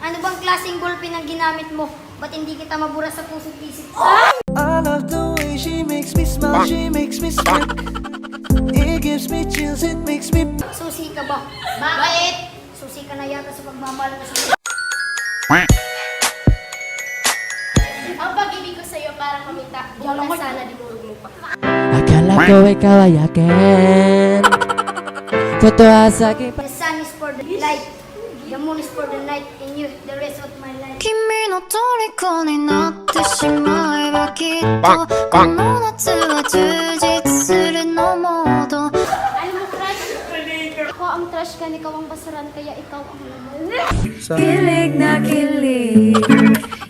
Ano bang klaseng ballpen ang ginamit mo? Ba't hindi kita mabura sa puso't isip? I love the way she makes me smile, she makes me smirk. It gives me chills, it makes me... Susi ka ba? Bakit? Susi ka na yata sa pagmamahal mo sa... Ang pag-ibig ko sa'yo para kumita. Huwag na sana dinurog mo pa. Akala ko ikaw ay akin. Totoo sa akin. The sun is for the light, the moon is for the night, and you, the rest of my life. 君の虜になってしまえばきっとこの夏は充実するのモード Alam mo, crush? Ako ang trash ka, ikaw ang basaran, kaya ikaw ang laman. Kilig na kilig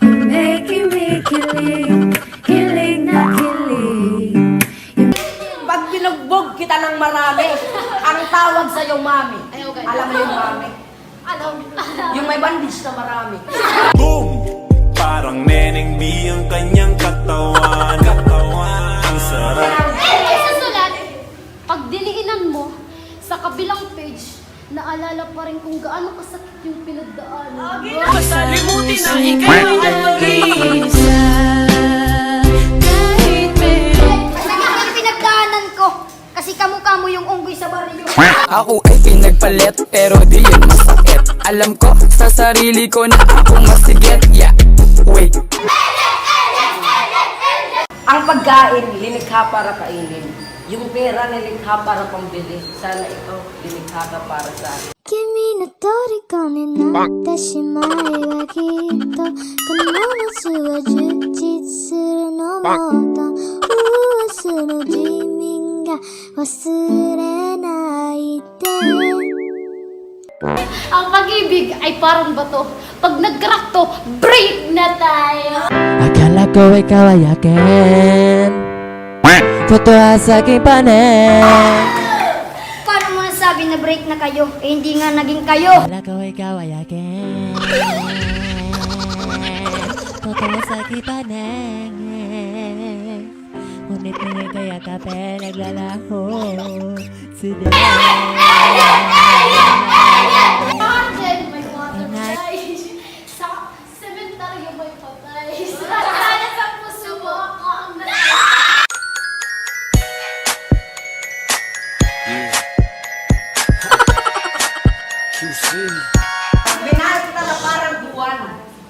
You making me kilig Kilig na kilig Pag binugbog kita ng marami, ang tawag sa'yo, mami. Ayaw, ganun. Alam mo yung mami? Alam. Yung may bandage na marami. Boom! Parang Neneng B ang kanyang katawan. Ang sarap. Sa sulat, pag diliinan mo, sa kabilang page, naalala pa rin kung gaano kasakit yung pinagdaanan. Masalimutin na ikaw ang mag-isa Kahit meron Masakit yung pinagdaanan ko, kasi kamukha mo yung unggoy sa baryo. Ako ay pinagpalit pero di yan masakit. Alam ko sa sarili ko na ako masigit. Yeah, wait. Ang pagkain, linikha para kainin. Yung pera, nilikha para pambili. Sana ikaw, lilikha ka para sa akin. 君の虜になってしまえばきっとこの夏は充実するのもっと明日の自民が忘れないで Ang pag-ibig ay parang bato. Pag nag-crack to, break na tayo. Akala ko ikaw ay akin. Totoo sa aking panin. Paano mo nasabi na break na kayo? Eh hindi nga naging kayo. Akala ko ikaw ay akin. Totoo sa aking panin. Ngunit ngayon kaya kape naglalaho. Today. Then, may water sa sementaryo may patay. Sana sa puso mo ako ang Minahal kita na parang buwan.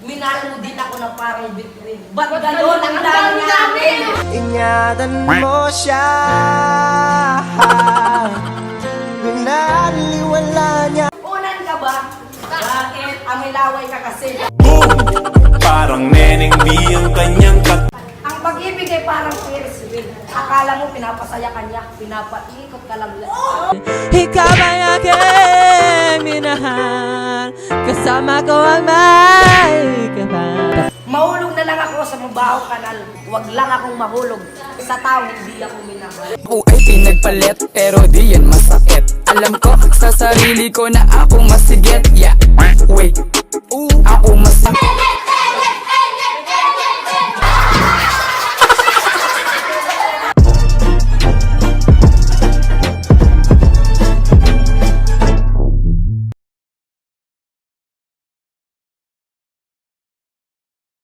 Minahal mo din ako na parang bitrin. Ba't gano'n ang dami namin? Ingatan mo siya. Pinaliwala niya. Unan ka ba? Bakit? Amilaway ka kasi. Boom! Parang Neneng B ang kanyang katawan. Ang pag-ibig ay parang Ferris wheel. Akala mo pinapasaya ka niya, pinapaikot ka lang. Ikaw ay aking minahal. Kasama ko ang may kapal. Mahulog na lang ako sa mabahong kanal. Huwag lang akong mahulog sa tao hindi ako minahal. Ako ay pinagpalit pero di yan masakit. Alam ko sa sarili ko na ako masigit. Yeah, wait. Ako masigit.